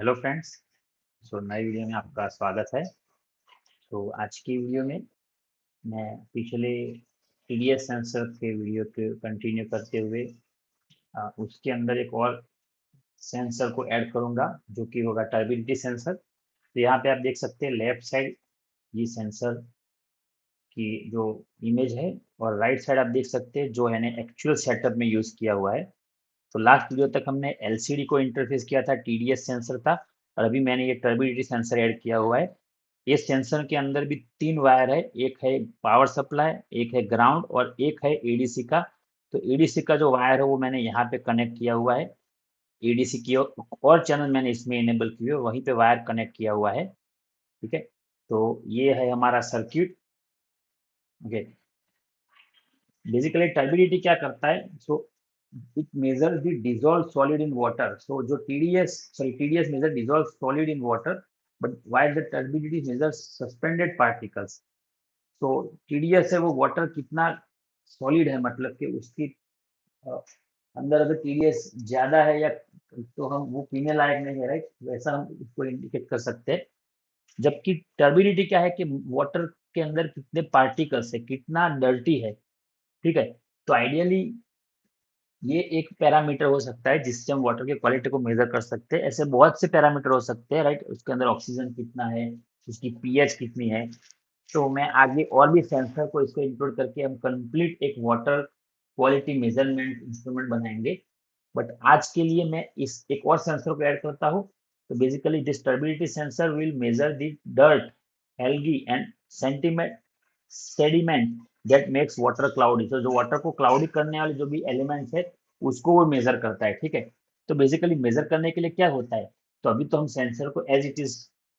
Hello friends. नई video में आपका स्वागत है। आज की वीडियो में मैं पिछले टीडीएस सेंसर के वीडियो को कंटिन्यू करते हुए उसके अंदर एक और सेंसर को ऐड करूंगा जो कि होगा टर्बिडिटी सेंसर। तो यहाँ पे आप देख सकते हैं लेफ्ट साइड ये सेंसर की जो इमेज है, और राइट साइड आप देख सकते हैं जो है ना एक्चुअल सेटअप में यूज़ किया हुआ है। तो लास्ट वीडियो तक हमने एलसीडी को इंटरफेस किया था, टीडीएस सेंसर था, और अभी मैंने ये टर्बिडिटी सेंसर ऐड किया हुआ है। ये सेंसर के अंदर भी 3 वायर है, एक है पावर सप्लाई, एक है ग्राउंड और एक है एडीसी का। तो एडीसी का जो वायर है वो मैंने यहाँ पे कनेक्ट किया हुआ है। एडीसी की और चैनल मैंने इसमें इनेबल किए हुए, वहीं पे वायर कनेक्ट किया हुआ है। ठीक है, तो ये है हमारा सर्किट। ओके, बेसिकली टर्बिडिटी क्या करता है? It measure the dissolve solid in water. So जो TDS measure dissolve solid in water, but while the turbidity measure suspended particles. तो टीडीएस है वो वाटर कितना सॉलिड है, मतलब कि उसकी अ, अंदर अगर टीडीएस ज्यादा है या तो हम वो पीने लायक नहीं है, राइट? वैसा हम उसको इंडिकेट कर सकते हैं। जबकि टर्बिडिटी क्या है कि वाटर के अंदर कितने पार्टिकल्स है, कितना डर्टी है। ठीक है, तो आइडियली ये एक पैरामीटर हो सकता है जिससे हम वाटर की क्वालिटी को मेजर कर सकते हैं। ऐसे बहुत से पैरामीटर हो सकते हैं, राइट? उसके अंदर ऑक्सीजन कितना है, उसकी पीएच कितनी है। तो मैं आगे और भी सेंसर को इसको इंक्लूड करके हम कंप्लीट एक वाटर क्वालिटी मेजरमेंट इंस्ट्रूमेंट बनाएंगे। बट आज के लिए मैं इस एक और सेंसर को ऐड करता हूँ। तो basically this turbidity sensor will measure the dirt, algae and sentiment sediment that makes water cloudy. तो जो वाटर को क्लाउडी करने वाले जो भी एलिमेंट्स है उसको वो मेजर करता है। ठीक है, तो बेसिकली मेजर करने के लिए क्या होता है? तो अभी तो हम सेंसर को as it is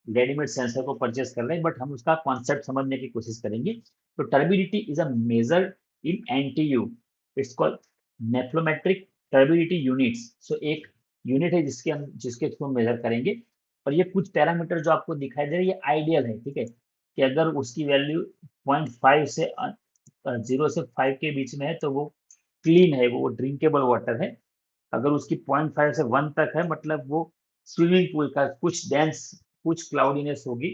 readymade sensor को परचेस कर रहे हैं, बट हम उसका कॉन्सेप्ट समझने की कोशिश करेंगे। तो turbidity is a measure in NTU, it's called nephelometric turbidity units. So एक यूनिट है जिसके थ्रू मेजर करेंगे। और ये कुछ पैरामीटर जो आपको दिखाई दे रहे हैं ये आइडियल है। ठीक है, कि अगर उसकी वैल्यू 0.5 से 0 से 5 के बीच में है तो वो क्लीन है, वो ड्रिंकेबल वाटर है। अगर उसकी 0.5 से 1 तक है मतलब वो स्विमिंग पूल का कुछ डेंस, कुछ क्लाउडीनेस होगी,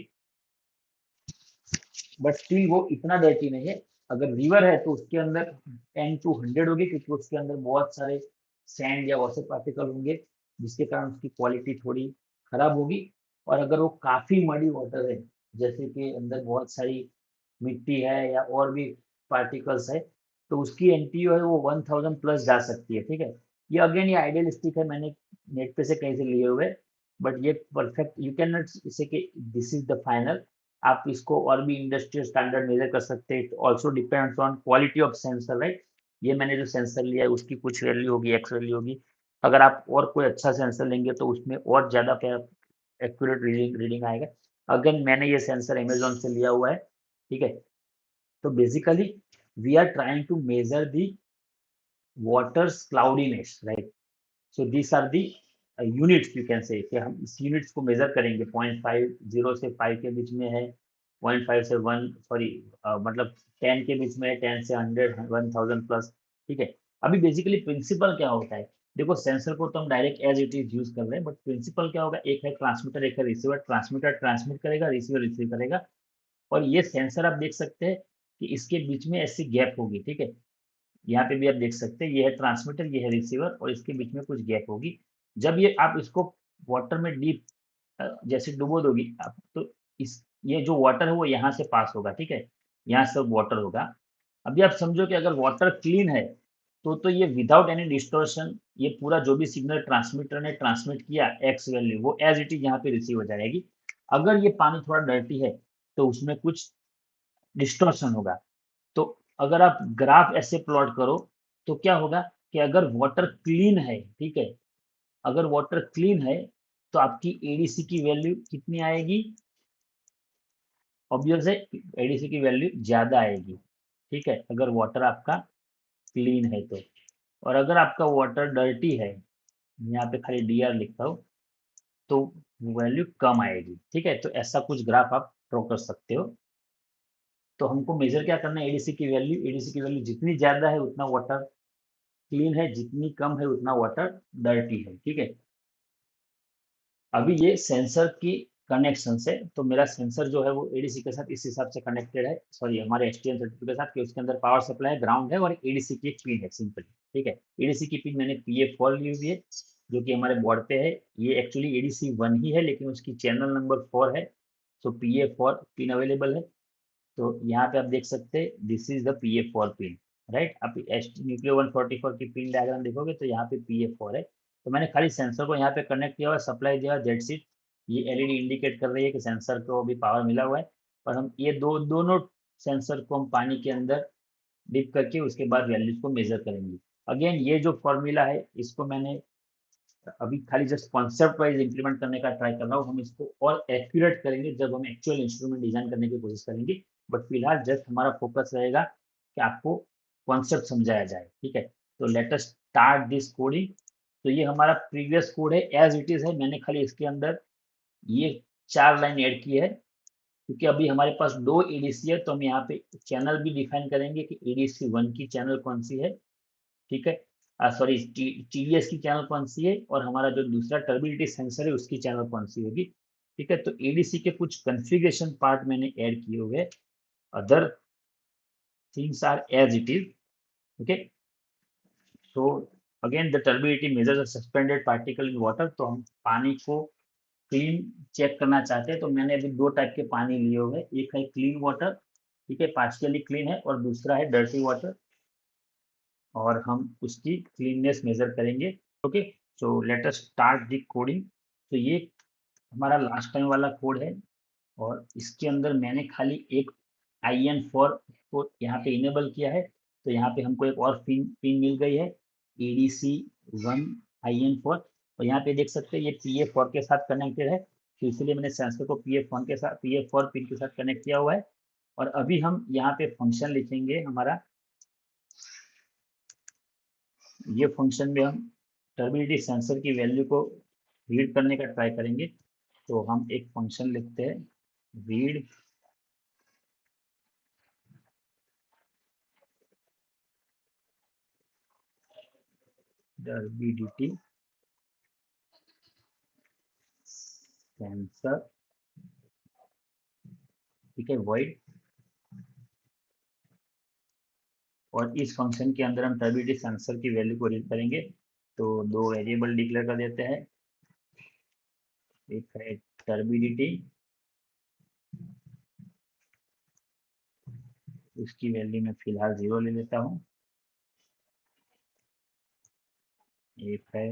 बट स्टिल वो इतना डर्टी नहीं है। अगर रिवर है तो उसके अंदर 10 to 100 होगी, क्योंकि उसके अंदर बहुत सारे सैंड या वॉटर पार्टिकल होंगे जिसके कारण उसकी क्वालिटी थोड़ी खराब होगी। और अगर वो काफी मडी वाटर है, जैसे कि अंदर बहुत सारी मिट्टी है या और भी पार्टिकल्स है, तो उसकी एनटीयू है वो 1000 प्लस जा सकती है। ठीक है, ये अगेन ये आइडियलिस्टिक है, मैंने नेट पे से कहीं से लिए हुए, बट ये परफेक्ट यू कैन नॉट से कि दिस इज द फाइनल। आप इसको और भी इंडस्ट्रियल स्टैंडर्ड मेजर कर सकते हैं। It also depends on quality of sensor, right? ये मैंने जो सेंसर लिया है उसकी कुछ वैल्यू होगी, एक्स वैल्यू होगी। अगर आप और कोई अच्छा सेंसर लेंगे तो उसमें और ज्यादा एक्यूरेट रीडिंग रीडिंग आएगा। अगेन मैंने ये सेंसर अमेजोन से लिया हुआ है। ठीक है, तो basically we are trying to measure the water's cloudiness, right? So this are the units, you can say कि हम इस यूनिट्स को मेजर करेंगे। 0.5 0 से 5 के बीच में है, 0.5 से 1 सॉरी मतलब 10 के बीच में है, 10 से 100 1000 प्लस। ठीक है, अभी बेसिकली प्रिंसिपल क्या होता है? देखो सेंसर को तो हम direct as it is use कर रहे हैं, बट प्रिंसिपल क्या होगा? एक है ट्रांसमीटर, एक है रिसीवर। ट्रांसमीटर ट्रांसमिट करेगा, रिसीवर रिसीव करेगा। और ये सेंसर आप देख सकते हैं कि इसके बीच में ऐसी गैप होगी। ठीक है, यहाँ पे भी आप देख सकते हैं ये है ट्रांसमीटर, ये है रिसीवर, और इसके बीच में कुछ गैप होगी। जब ये आप इसको वाटर में डीप जैसे डुबो दोगी आप, तो इस ये जो वाटर है वो यहाँ से पास होगा। ठीक है, यहाँ से वाटर होगा। अभी आप समझो कि अगर वाटर क्लीन है तो ये विदाउट एनी डिस्टॉर्शन ये पूरा जो भी सिग्नल ट्रांसमीटर ने ट्रांसमिट किया एक्स वैल्यू वो एज इट इज यहाँ पे रिसीव हो जाएगी। अगर ये पानी थोड़ा डर्टी है तो उसमें कुछ डिस्टॉर्शन होगा। तो अगर आप ग्राफ ऐसे प्लॉट करो तो क्या होगा कि अगर वाटर क्लीन है, ठीक है, अगर वाटर क्लीन है तो आपकी एडीसी की वैल्यू कितनी आएगी? ऑब्वियस है, एडीसी की वैल्यू ज्यादा आएगी। ठीक है, अगर वाटर आपका क्लीन है तो। और अगर आपका वाटर डर्टी है, यहाँ पे खाली डी आर लिखता हूँ, तो वैल्यू कम आएगी। ठीक है, तो ऐसा कुछ ग्राफ आप ड्रॉ कर सकते हो। तो हमको मेजर क्या करना है? एडीसी की वैल्यू। एडीसी की वैल्यू जितनी ज्यादा है उतना वाटर क्लीन है, जितनी कम है उतना वाटर डर्टी है। ठीक है, अभी ये सेंसर की कनेक्शन से, तो मेरा सेंसर जो है वो एडीसी के साथ इस हिसाब से कनेक्टेड है, सॉरी हमारे एसटीएम32 के साथ, कि उसके अंदर पावर सप्लाई ग्राउंड है और एडीसी की एक पिन है सिंपल। ठीक है, एडीसी की पिन मैंने PA4 ली हुई है, जो कि हमारे बोर्ड पे है। ये एक्चुअली ADC1 ही है, लेकिन उसकी चैनल नंबर 4 है, तो PA4 पिन अवेलेबल है। तो यहाँ पे आप देख सकते हैं this is the PA4 pin, right. आप न्यूक्लियो 144 की पिन डायग्राम देखोगे तो यहाँ पे PA4 है। तो मैंने खाली सेंसर को यहाँ पे कनेक्ट किया हुआ, सप्लाई दिया हुआ, दैट्स इट। ये एलईडी इंडिकेट कर रही है कि सेंसर को भी पावर मिला हुआ है। और हम ये दोनों सेंसर को हम पानी के अंदर डिप करके उसके बाद वैल्यूज को मेजर करेंगे। अगेन ये जो फॉर्मूला है इसको मैंने अभी खाली जस्ट कॉन्सेप्ट वाइज इंप्लीमेंट करने का ट्राई कर रहा हूँ। हम इसको और एक्यूरेट करेंगे जब हम एक्चुअल इंस्ट्रूमेंट डिजाइन करने की कोशिश करेंगे। बट फिलहाल जस्ट हमारा फोकस रहेगा कि आपको कॉन्सेप्ट समझाया जाए। ठीक है, तो let us start this coding. तो ये हमारा प्रीवियस कोड है, एज इट इज है। मैंने खाली इसके अंदर ये 4 लाइन ऐड की है, क्योंकि अभी हमारे पास 2 ADC है, तो हम यहाँ पे चैनल भी डिफाइन करेंगे कि ADC1 की चैनल कौन सी है। ठीक है, सॉरी TDS की चैनल कौन सी है, और हमारा जो दूसरा टर्बिडिटी सेंसर है उसकी चैनल कौन सी होगी। ठीक है, तो ADC के कुछ कॉन्फ़िगरेशन पार्ट मैंने ऐड किए हुए, other things are as it is. Okay, so again the turbidity measures suspended particle in water. तो हम पानी को क्लीन चेक करना चाहते हैं, तो मैंने अभी 2 टाइप के पानी लिए हुए, एक है क्लीन वाटर, ठीक है, पार्शियली क्लीन है, और दूसरा है डर्टी वाटर, और हम उसकी क्लीननेस मेजर करेंगे। Okay, so let us start the coding. तो ये हमारा लास्ट टाइम वाला कोड है, और इसके अंदर मैंने खाली एक IN4 को यहाँ पे इनेबल किया है। तो यहाँ पे हमको एक और पिन पिन मिल गई है, ADC1 IN4। और यहाँ पे देख सकते हैं ये PA4 के साथ कनेक्टेड है, तो इसलिए मैंने सेंसर को PA4 पिन के साथ कनेक्ट किया हुआ है। और अभी हम यहाँ पे फंक्शन लिखेंगे हमारा, ये फंक्शन में हम टर्बिडिटी सेंसर की वैल्यू को रीड करने का ट्राई करेंगे। तो हम एक फंक्शन लिखते हैं, रीड टर्बिडिटी सेंसर। ठीक है, वॉइड, और इस फंक्शन के अंदर हम टर्बिडिटी सेंसर की वैल्यू को रीड करेंगे। तो 2 वेरिएबल डिक्लेयर कर देते हैं, एक है टर्बिडिटी, उसकी वैल्यू मैं फिलहाल 0 ले लेता हूँ। एक है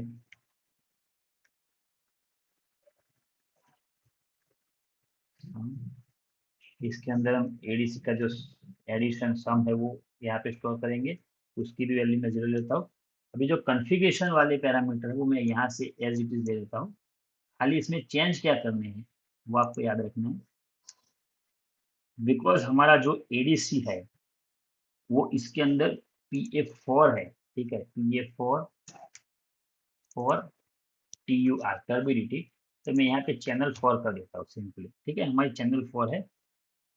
इसके अंदर हम ADC का जो एडिशन सम है वो यहाँ पे स्टोर करेंगे, उसकी भी वैल्यू मैं 0 लेता हूँ। अभी जो कॉन्फ़िगरेशन वाले पैरामीटर है वो मैं यहाँ से एज इट इज दे देता हूँ। खाली इसमें चेंज क्या करने हैं वो आपको याद रखना है। बिकॉज हमारा जो ADC है वो इसके अंदर PA4 है। ठीक है, PA4 फॉर TUR टर्बिडिटी। तो मैं यहाँ पे चैनल 4 कर देता हूँ सिंपली। ठीक है, हमारी चैनल 4 है,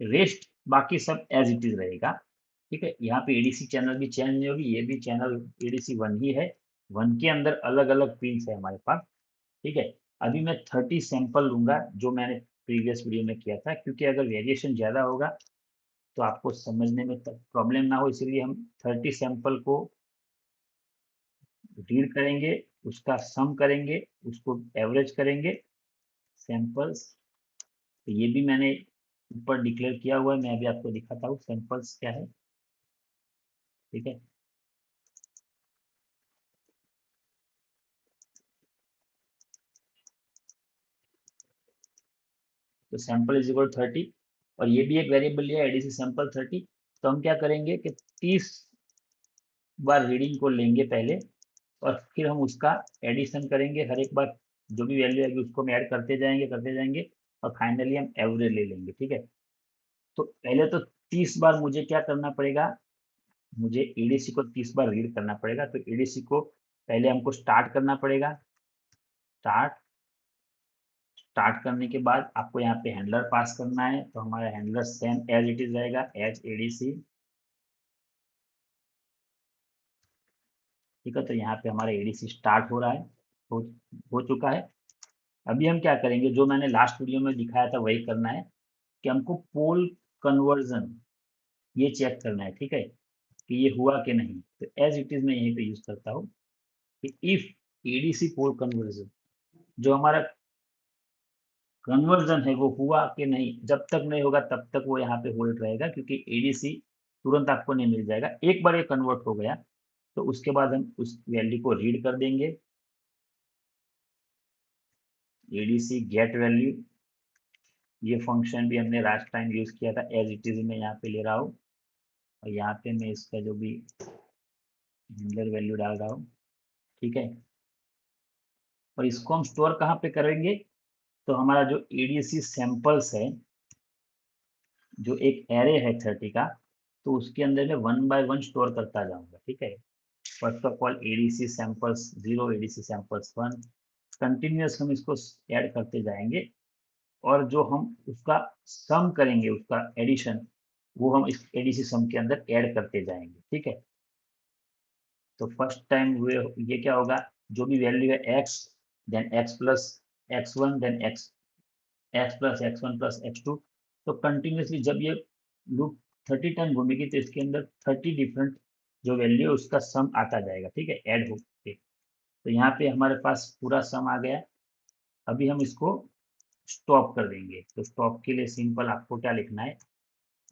रेस्ट बाकी सब एज इट इज रहेगा। ठीक है, यहाँ पे ADC चैनल भी चेंज नहीं होगी, ये भी चैनल ADC1 ही है। 1 के अंदर अलग अलग पिंस है हमारे पास। ठीक है, अभी मैं 30 सैंपल लूंगा, जो मैंने प्रीवियस वीडियो में किया था, क्योंकि अगर वेरिएशन ज़्यादा होगा तो आपको समझने में प्रॉब्लम ना हो, इसीलिए हम 30 सैंपल को रीड करेंगे, उसका सम करेंगे, उसको एवरेज करेंगे सैंपल्स। तो ये भी मैंने ऊपर डिक्लेयर किया हुआ है, मैं अभी आपको दिखाता हूँ सैंपल्स क्या है। ठीक है, तो सैंपल इज इक्वल 30, और ये भी एक वेरिएबल लिया ADC सैंपल 30। तो हम क्या करेंगे कि 30 बार रीडिंग को लेंगे पहले, और फिर हम उसका एडिशन करेंगे, हर एक बार जो भी वैल्यू आएगी उसको हम ऐड करते जाएंगे, और फाइनली हम एवरेज ले लेंगे। ठीक है, तो पहले तो 30 बार मुझे क्या करना पड़ेगा, मुझे ADC को 30 बार रीड करना पड़ेगा। तो ADC को पहले हमको स्टार्ट करना पड़ेगा, स्टार्ट। स्टार्ट करने के बाद आपको यहाँ पे हैंडलर पास करना है, तो हमारा handler same as it is रहेगा, एज ADC। ठीक है, तो यहाँ पे हमारा ADC स्टार्ट हो रहा है, हो, हो चुका है। अभी हम क्या करेंगे, जो मैंने लास्ट वीडियो में दिखाया था वही करना है, कि हमको पोल कन्वर्जन ये चेक करना है, ठीक है, कि ये हुआ कि नहीं। तो एज इट इज मैं यहीं पे यूज करता हूँ कि इफ एडीसी पोल कन्वर्जन, जो हमारा कन्वर्जन है वो हुआ कि नहीं, जब तक नहीं होगा तब तक वो यहाँ पे होल्ड रहेगा, क्योंकि एडीसी तुरंत आपको नहीं मिल जाएगा। एक बार ये कन्वर्ट हो गया तो उसके बाद हम उस वैल्यू को रीड कर देंगे, एडीसी गेट वैल्यू। ये फंक्शन भी हमने लास्ट टाइम यूज किया था, एज इट इज मैं यहाँ पे ले रहा हूँ, और यहाँ पे मैं इसका जो भी हैंडलर वैल्यू डाल रहा हूँ, ठीक है। और इसको हम स्टोर कहाँ पे करेंगे, तो हमारा जो एडीसी सैंपल्स है, जो एक एरे है 30 का, तो उसके अंदर मैं 1 बाय 1 स्टोर करता जाऊंगा, ठीक है। First of all ADC samples 0, ADC samples 1, continuous हम इसको ऐड करते जाएंगे, और जो हम उसका सम करेंगे, उसका एडिशन, वो हम इस एडीसी सम के अंदर ऐड करते जाएंगे, ठीक है। तो फर्स्ट टाइम हुए ये क्या होगा, जो भी वैल्यू है X, then X plus X one, then X, X plus X one plus X two. तो कंटिन्यूसली जब ये लूप 30 टाइम घूमेगी तो इसके अंदर 30 डिफरेंट जो वैल्यू है उसका सम आता जाएगा, ठीक है, ऐड होके। तो यहाँ पे हमारे पास पूरा सम आ गया। अभी हम इसको स्टॉप कर देंगे। तो स्टॉप के लिए सिंपल आपको क्या लिखना है,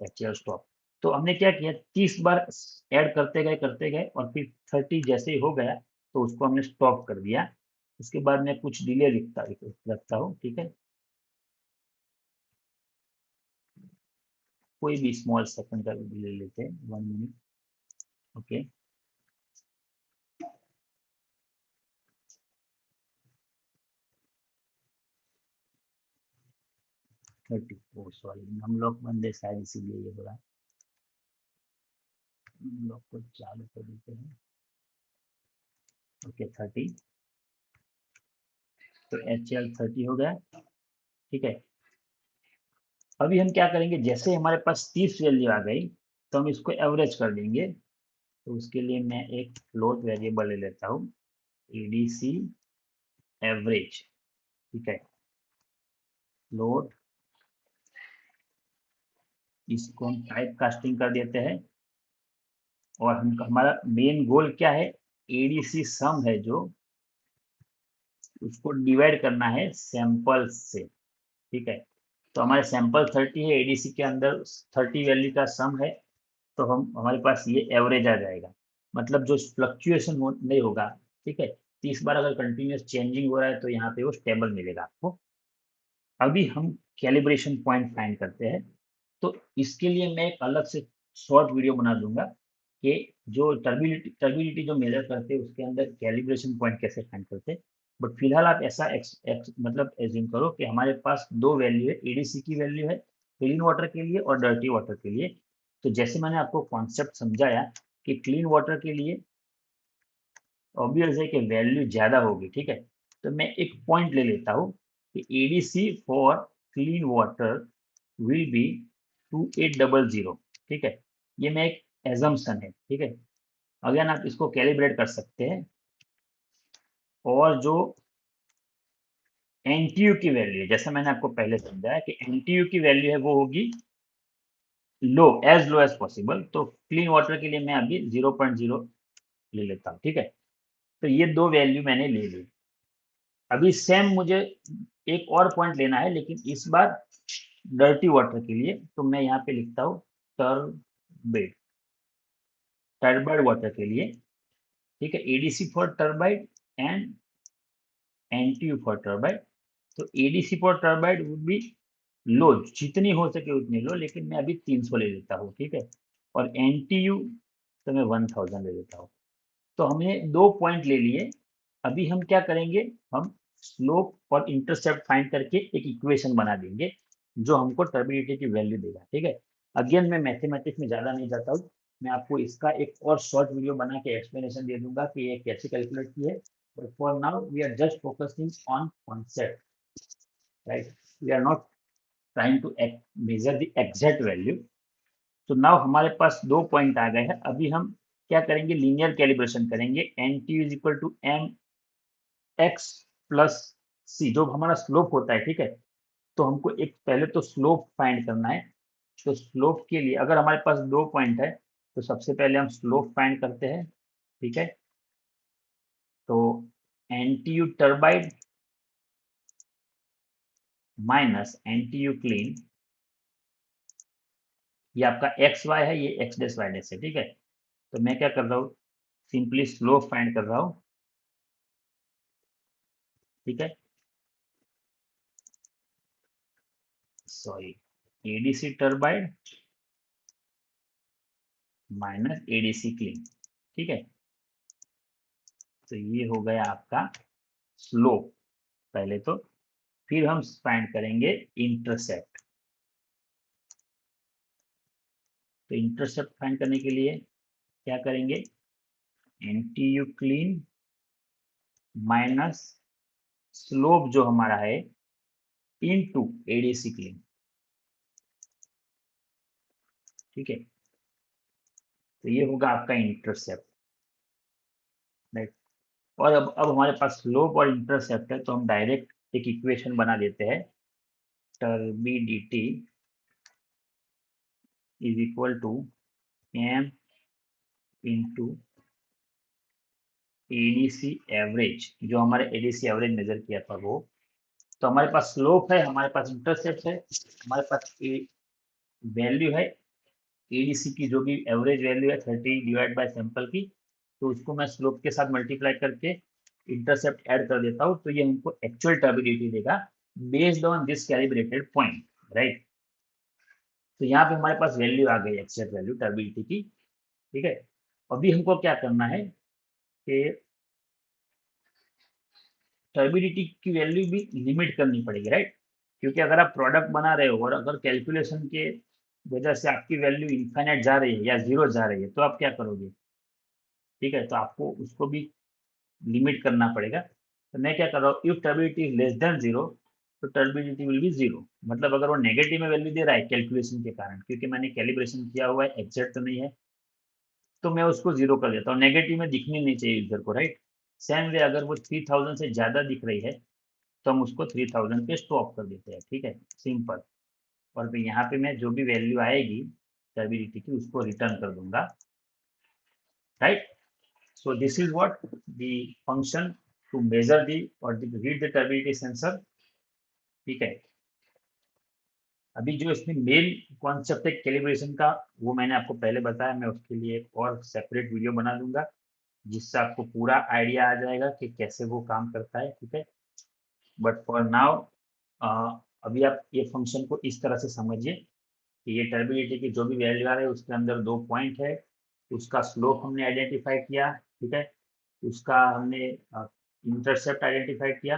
एक्चुअल स्टॉप। तो हमने क्या किया, 30 बार ऐड करते गए और फिर 30 जैसे ही हो गया तो उसको हमने स्टॉप कर दिया। उसके बाद मैं कुछ डिले रखता हूँ, ठीक है, कोई भी स्मॉल सेकंड का डिले लेते हैं, 1 मिनट, ओके। 30, ओ सॉरी, हम लोग बंदे शायद इसीलिए ये हो रहा है। हम लोग को चालू कर देते हैं, ओके 30। तो एच एल 30 हो गया, ठीक है। अभी हम क्या करेंगे, जैसे हमारे पास 30 वैल्यू आ गई तो हम इसको एवरेज कर देंगे। तो उसके लिए मैं एक फ्लोट वेरिएबल ले लेता हूँ, एडीसी एवरेज, ठीक है, फ्लोट। इसको हम टाइप कास्टिंग कर देते हैं, और हम हमारा मेन गोल क्या है, एडीसी सम है जो, उसको डिवाइड करना है सैंपल्स से, ठीक है। तो हमारे सैंपल 30 है, एडीसी के अंदर 30 वैल्यू का सम है, तो हम हमारे पास ये एवरेज आ जाएगा, मतलब जो फ्लक्चुएशन नहीं होगा, ठीक है। 30 बार अगर कंटिन्यूस चेंजिंग हो रहा है तो यहाँ पे वो स्टेबल मिलेगा आपको। अभी हम कैलिब्रेशन पॉइंट फाइंड करते हैं। तो इसके लिए मैं एक अलग से शॉर्ट वीडियो बना दूंगा कि जो टर्बिलिटी जो मेजर करते हैं उसके अंदर कैलिब्रेशन पॉइंट कैसे फाइंड करते हैं। बट फिलहाल आप ऐसा मतलब एज्यूम करो कि हमारे पास दो वैल्यू है, एडीसी की वैल्यू है क्लीन वाटर के लिए और डर्टी वाटर के लिए। तो जैसे मैंने आपको कॉन्सेप्ट समझाया कि क्लीन वाटर के लिए ऑब्वियस है कि वैल्यू ज्यादा होगी, ठीक है। तो मैं एक पॉइंट ले लेता हूँ कि ADC for clean water will be 2800, ठीक है। ये मैं एक एजम्पशन है, ठीक है। अगेन आप इसको कैलिब्रेट कर सकते हैं, और जो एनटीयू की वैल्यू है, जैसा मैंने आपको पहले समझाया कि एनटीयू की वैल्यू है वो होगी लो एज पॉसिबल। तो क्लीन वाटर के लिए मैं अभी 0.0 ले लेता हूँ, ठीक है। तो ये दो वैल्यू मैंने ले ली। अभी सेम मुझे एक और पॉइंट लेना है, लेकिन इस बार डर्टी वाटर के लिए। तो मैं यहाँ पे लिखता हूँ टर्बाइड, टर्बाइड वाटर के लिए, ठीक है, ADC for turbid and NTU for turbid. तो ADC for turbid would be low, जितनी हो सके उतनी लो, लेकिन मैं अभी 300 ले लेता हूँ, ठीक है। और एनटीयू तो मैं 1000 ले लेता हूँ। तो हमने दो पॉइंट ले लिए। अभी हम क्या करेंगे, हम स्लोप और इंटरसेप्ट फाइंड करके एक इक्वेशन बना देंगे जो हमको टर्बिडिटी की वैल्यू देगा, ठीक है। अगेन मैं मैथमेटिक्स में ज़्यादा नहीं जाता हूँ, मैं आपको इसका एक और शॉर्ट वीडियो बना के एक्सप्लेनेशन दे दूंगा कि ये कैसे कैलकुलेट की है। But for now we are just focusing on concept, right. We are not trying to measure the exact value. तो नाउ हमारे पास दो पॉइंट आ गए हैं। अभी हम क्या करेंगे, लीनियर कैलिब्रेशन करेंगे। N T is equal to M X plus C जो हमारा स्लोप होता है, ठीक है, तो हमको एक पहले तो स्लोप फाइंड करना है। तो स्लोप के लिए अगर हमारे पास 2 पॉइंट है तो सबसे पहले हम स्लोप फाइंड करते हैं, ठीक है। तो एनटीयू टर्बाइड माइनस एनटीयू क्लीन, ये आपका एक्स वाई है, ये एक्स डैश वाई डैश है, ठीक है। तो मैं क्या कर रहा हूँ, सिंपली स्लोप फाइंड कर रहा हूँ, ठीक है। Sorry, ADC turbid minus ADC clean, ठीक है। तो ये हो गया आपका स्लोप पहले तो। फिर हम फाइंड करेंगे इंटरसेप्ट। तो इंटरसेप्ट फाइंड करने के लिए क्या करेंगे, एनटीयू क्लीन माइनस स्लोप जो हमारा है इनटू एडीसी क्लीन, ठीक है। तो ये होगा आपका इंटरसेप्ट, राइट। और अब हमारे पास स्लोप और इंटरसेप्ट है, तो हम डायरेक्ट एक इक्वेशन बना देते हैं, turbidity is equal to M into ADC average, जो हमारे एडीसी एवरेज मेजर किया था वो। तो हमारे पास स्लोप है, हमारे पास इंटरसेप्ट है, हमारे पास वैल्यू है एडीसी की, जो भी एवरेज वैल्यू है 30 डिवाइड बाय सैंपल की। तो उसको मैं स्लोप के साथ मल्टीप्लाई करके इंटरसेप्ट ऐड कर देता हूँ, तो ये हमको एक्चुअल टर्बिडिटी देगा based on this calibrated point, right. तो यहाँ पे हमारे पास वैल्यू आ गई, एक्चुअल वैल्यू टर्बिडिटी की, ठीक है। अभी हमको क्या करना है कि टर्बिडिटी की वैल्यू भी लिमिट करनी पड़ेगी, राइट। क्योंकि अगर आप प्रोडक्ट बना रहे हो और अगर कैलकुलेशन के वजह से आपकी वैल्यू इनफाइनाइट जा रही है या जीरो जा रही है, तो आप क्या करोगे, ठीक है। तो आपको उसको भी लिमिट करना पड़ेगा। तो मैं क्या कर रहा हूँ, if turbidity is less than zero, तो टर्बिडिटी विल बी जीरो। मतलब अगर वो नेगेटिव में वैल्यू दे रहा है कैलकुलेशन के कारण, क्योंकि मैंने कैलिब्रेशन किया हुआ है, एग्जैक्ट तो नहीं है, तो मैं उसको जीरो कर देता हूँ, नेगेटिव में दिखनी नहीं चाहिए यूजर को, राइट। सेम वे अगर वो 3000 से ज्यादा दिख रही है, तो हम उसको 3000 पे स्टॉप कर देते हैं, ठीक है, सिंपल। और फिर यहाँ पे मैं जो भी वैल्यू आएगी टर्बिडिटी की उसको रिटर्न कर दूंगा, right. So this is what the function to measure the or read the turbidity sensor, ठीक है। अभी जो इसमें मेन कॉन्सेप्ट है कैलिब्रेशन का, वो मैंने आपको पहले बताया, मैं उसके लिए एक और सेपरेट वीडियो बना दूंगा, जिससे आपको पूरा आइडिया आ जाएगा कि कैसे वो काम करता है, ठीक है। बट फॉर नाउ अभी आप ये फंक्शन को इस तरह से समझिए कि ये टर्बिडिटी की जो भी वैल्यू आ रही है उसके अंदर 2 पॉइंट है, उसका स्लोप हमने आइडेंटिफाई किया, ठीक है, उसका हमने इंटरसेप्ट आइडेंटिफाई किया,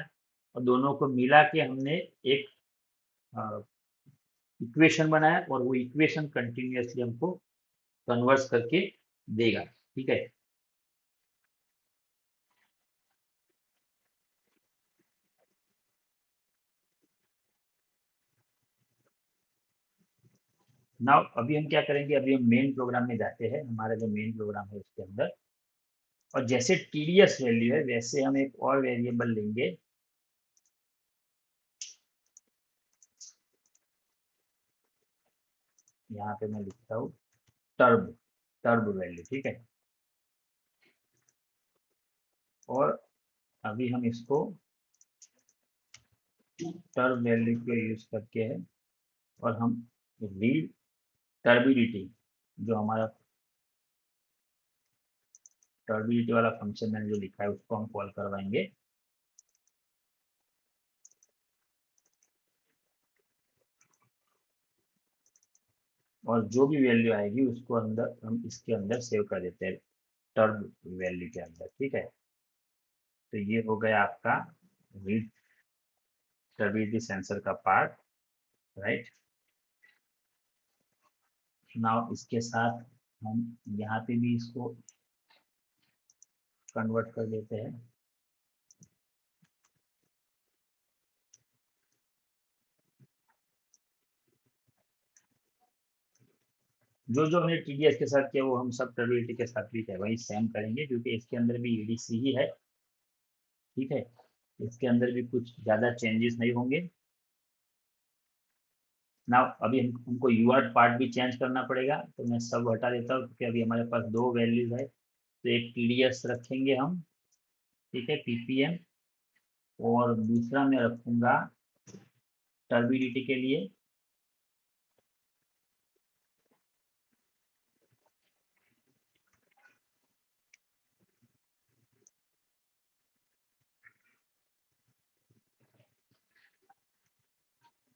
और दोनों को मिला के हमने एक इक्वेशन बनाया, और वो इक्वेशन कंटिन्यूअसली हमको कन्वर्स करके देगा, ठीक है। नाउ अभी हम क्या करेंगे, अभी हम मेन प्रोग्राम में जाते हैं, हमारा जो मेन प्रोग्राम है उसके अंदर। और जैसे टीडीएस वैल्यू है, वैसे हम एक और वेरिएबल लेंगे, यहाँ पे मैं लिखता हूँ टर्ब, टर्ब वैल्यू, ठीक है। और अभी हम इसको टर्ब वैल्यू को यूज करके है, और हम रीड टर्बिडिटी, जो हमारा टर्बिडिटी वाला फंक्शन मैंने जो लिखा है उसको हम कॉल करवाएंगे। और जो भी वैल्यू आएगी उसको अंदर हम इसके अंदर सेव कर देते हैं, टर्ब वैल्यू के अंदर, ठीक है। तो ये हो गया आपका रीड टर्बिडिटी सेंसर का पार्ट, राइट। नाउ इसके साथ हम यहाँ पे भी इसको कन्वर्ट कर देते हैं। जो जो हमने टीडीएस के साथ किया वो हम सब टर्बिडिटी के साथ भी है वही सेम करेंगे, क्योंकि इसके अंदर भी एडीसी ही है, ठीक है। इसके अंदर भी कुछ ज़्यादा चेंजेस नहीं होंगे ना। अभी हमको यूआर पार्ट भी चेंज करना पड़ेगा, तो मैं सब हटा देता हूँ क्योंकि अभी हमारे पास दो वैल्यूज है। तो एक टीडीएस रखेंगे हम, ठीक है, पीपीएम, और दूसरा मैं रखूंगा टर्बिडिटी के लिए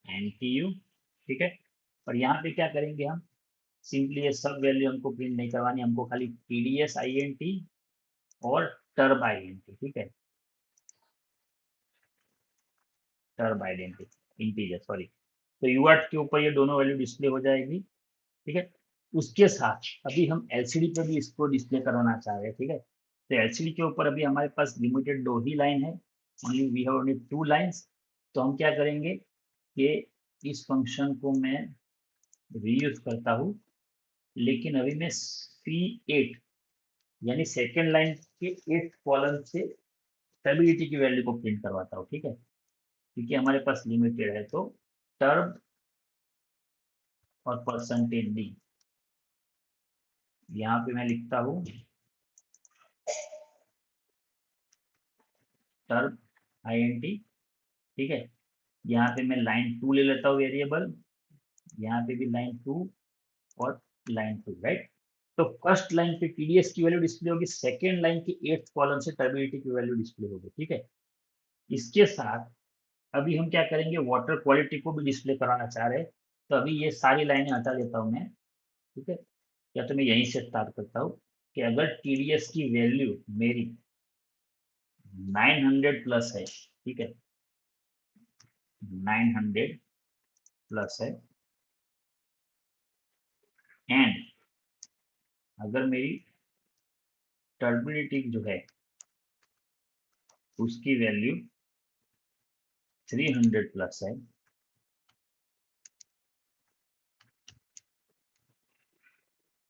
एनटीयू, ठीक है। और यहाँ पे क्या करेंगे हम, सिंपली ये सब वैल्यू हमको प्रिंट नहीं करवानी, हमको खाली टीडीएस आईएनटी और टर्ब आईएनटी, ठीक है, टर्ब आइडेंटिटी इंटीजर, सॉरी। तो यूआर्ट के ऊपर ये दोनों वैल्यू डिस्प्ले हो जाएगी, ठीक है। उसके साथ अभी हम एलसीडी पे भी इसको डिस्प्ले करवाना चाह रहे हैं, ठीक है। तो एलसीडी के ऊपर अभी हमारे पास लिमिटेड दो ही लाइन है, only we have only two lines. तो हम क्या करेंगे कि इस फंक्शन को मैं रीयूज करता हूँ, लेकिन अभी मैं C8 यानी सेकेंड लाइन के 8th कॉलम से स्टेबिलिटी की वैल्यू को प्रिंट करवाता हूँ, ठीक है, क्योंकि हमारे पास लिमिटेड है। तो टर्म और परसेंटेज डी, यहाँ पे मैं लिखता हूँ टर्म आईएनटी, ठीक है। यहाँ पे मैं लाइन 2 ले लेता हूँ वेरिएबल, यहाँ पे भी लाइन 2 और लाइन 2, राइट। तो फर्स्ट लाइन पे टीडीएस की वैल्यू डिस्प्ले होगी, सेकेंड लाइन के 8th कॉलम से टर्बिडिटी की वैल्यू डिस्प्ले होगी, ठीक है। इसके साथ अभी हम क्या करेंगे, वाटर क्वालिटी को भी डिस्प्ले कराना चाह रहे हैं। तो अभी ये सारी लाइनें हटा देता हूँ मैं, ठीक है। या तो मैं यहीं से स्टार्ट करता हूँ कि अगर टीडीएस की वैल्यू मेरी 900 प्लस है, ठीक है, 900 प्लस है, एंड अगर मेरी टर्बिडिटी जो है उसकी वैल्यू 300 प्लस है,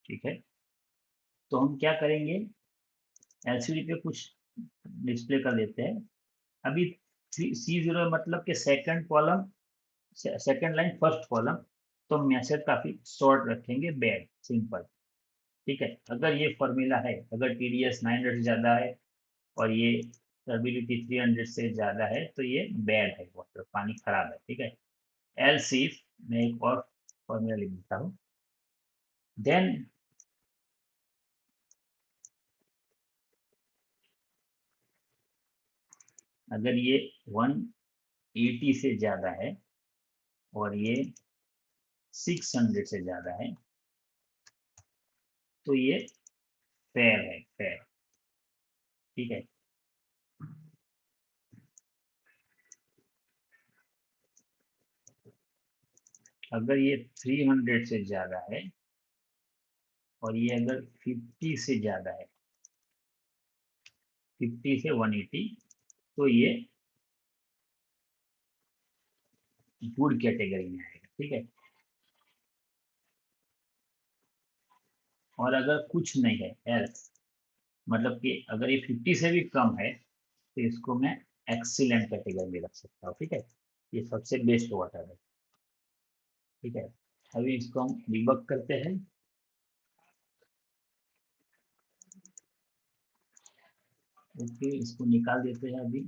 ठीक है, तो हम क्या करेंगे, एलसीडी पे कुछ डिस्प्ले कर देते हैं। अभी C0 मतलब कि second column, second line first column, तो मैसेज काफी शॉर्ट रखेंगे, बैड सिंपल, ठीक है। अगर ये फॉर्मूला है, अगर टीडीएस 900 से ज्यादा है और ये टर्बिडिटी 300 से ज्यादा है, तो ये बैड है, वाटर पानी खराब है, ठीक है। एल्स इफ, मैं एक और फॉर्मूला लिख देता हूँ, देन अगर ये 180 से ज्यादा है और ये 600 से ज्यादा है, तो ये फेयर है, फेयर, ठीक है। अगर ये 300 से ज्यादा है और ये अगर 50 से ज्यादा है, 50 से 180, तो ये गुड कैटेगरी में आएगा, ठीक है। और अगर कुछ नहीं है एल्स, मतलब कि अगर ये 50 से भी कम है, तो इसको मैं एक्सीलेंट कैटेगरी में रख सकता हूँ, ठीक है। ये सबसे बेस्ट वाटर है, ठीक है। अभी इसको हम डिबग करते हैं। ओके, इसको निकाल देते हैं अभी।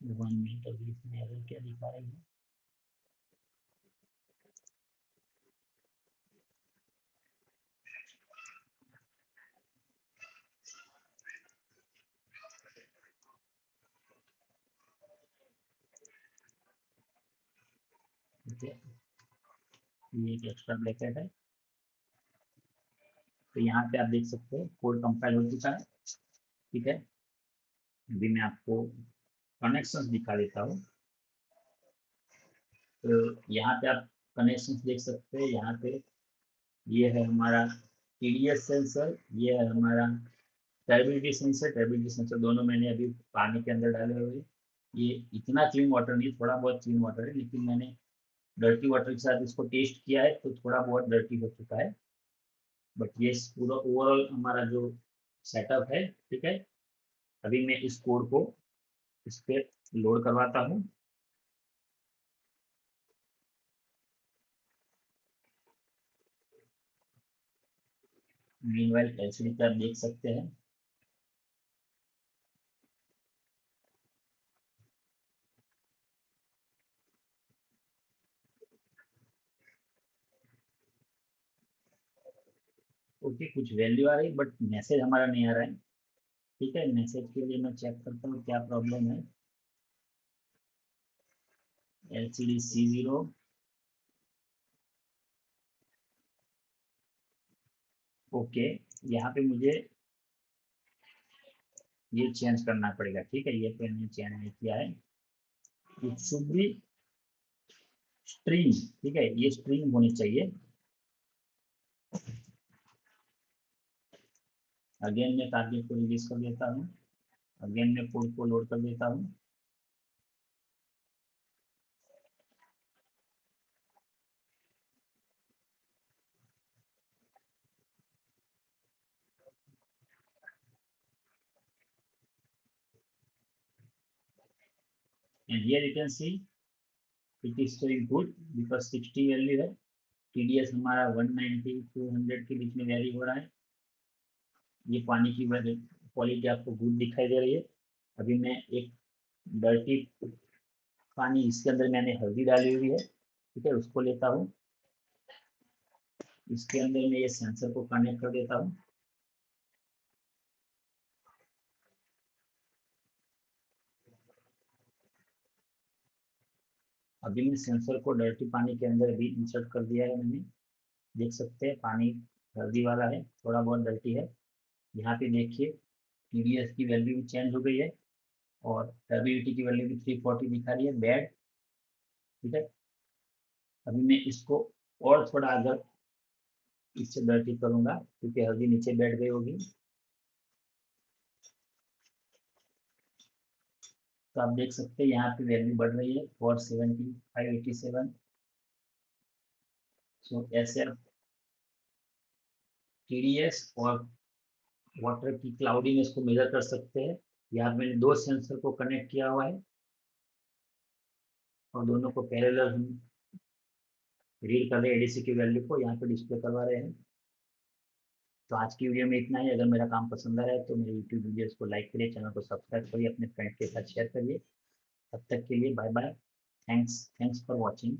वन मिनट, अभी इसमें एरर क्या दिखा रही है। ओके, ये एक एक्स्ट्रा ब्रैकेट है, तो यहाँ पे आप देख सकते हैं कोड कंपाइल हो चुका है। ठीक है, अभी मैं आपको कनेक्शंस दिखा देता हूँ। तो यहाँ पे आप कनेक्शंस देख सकते हैं। यहाँ पे ये है हमारा TDS सेंसर, ये है हमारा टर्बिडिटी सेंसर। टर्बिडिटी सेंसर दोनों मैंने अभी पानी के अंदर डाले हुए हैं। ये इतना क्लीन वाटर नहीं, थोड़ा बहुत क्लीन वाटर है, लेकिन मैंने डर्टी वाटर के साथ इसको टेस्ट किया है तो थोड़ा बहुत डर्टी हो चुका है। बट ये पूरा ओवरऑल हमारा जो सेटअप है, ठीक है। अभी मैं इस कोड को इस पे लोड करवाता हूँ। मीनवाइल LCD पे आप देख सकते हैं। ओके, कुछ वैल्यू आ रही बट मैसेज हमारा नहीं आ रहा है। ठीक है, मैसेज के लिए मैं चेक करता हूँ क्या प्रॉब्लम है। LCD C0। ओके, यहाँ पे मुझे ये चेंज करना पड़ेगा। ठीक है, ये पे मैंने चेंज नहीं किया है। It should be stream. ठीक है, ये स्ट्रीम होनी चाहिए। अगेन मैं टारगेट को रिलीज कर देता हूँ। अगेन मैं कोड को लोड कर देता हूँ। And here you can see it is showing good because 60 value है। TDS हमारा 190 200 के बीच में वैरी हो रहा है। ये पानी की क्वालिटी आपको गुड दिखाई दे रही है। अभी मैं एक डर्टी पानी, इसके अंदर मैंने हल्दी डाली हुई है, ठीक है, उसको लेता हूँ। इसके अंदर मैं ये सेंसर को कनेक्ट कर देता हूँ। अभी मैं सेंसर को डर्टी पानी के अंदर भी इंसर्ट कर दिया है मैंने। देख सकते हैं पानी हल्दी वाला है, थोड़ा बहुत डर्टी है। यहाँ पे देखिए TDS की वैल्यू भी चेंज हो गई है और WT की वैल्यू भी 340 दिखा रही है, बैड। ठीक है, अभी मैं इसको और थोड़ा अगर इससे डर्टी करूंगा क्योंकि हल्दी नीचे बैठ गई होगी। तो आप देख सकते हैं यहाँ पे वैल्यू बढ़ रही है 470 587। सो ऐसे आप TDS और वाटर की क्लाउडीनेस को मेजर कर सकते हैं। यहाँ मैंने दो सेंसर को कनेक्ट किया हुआ है और दोनों को पैरेलल हम रीड कर रहे हैं। ADC की वैल्यू को यहाँ पे डिस्प्ले करवा रहे हैं। तो आज की वीडियो में इतना ही। अगर मेरा काम पसंद आया है तो मेरे यूट्यूब वीडियोस को लाइक करिए, चैनल को सब्सक्राइब करिए, अपने फ्रेंड के साथ शेयर करिए। तब तक के लिए bye bye. Thanks for watching.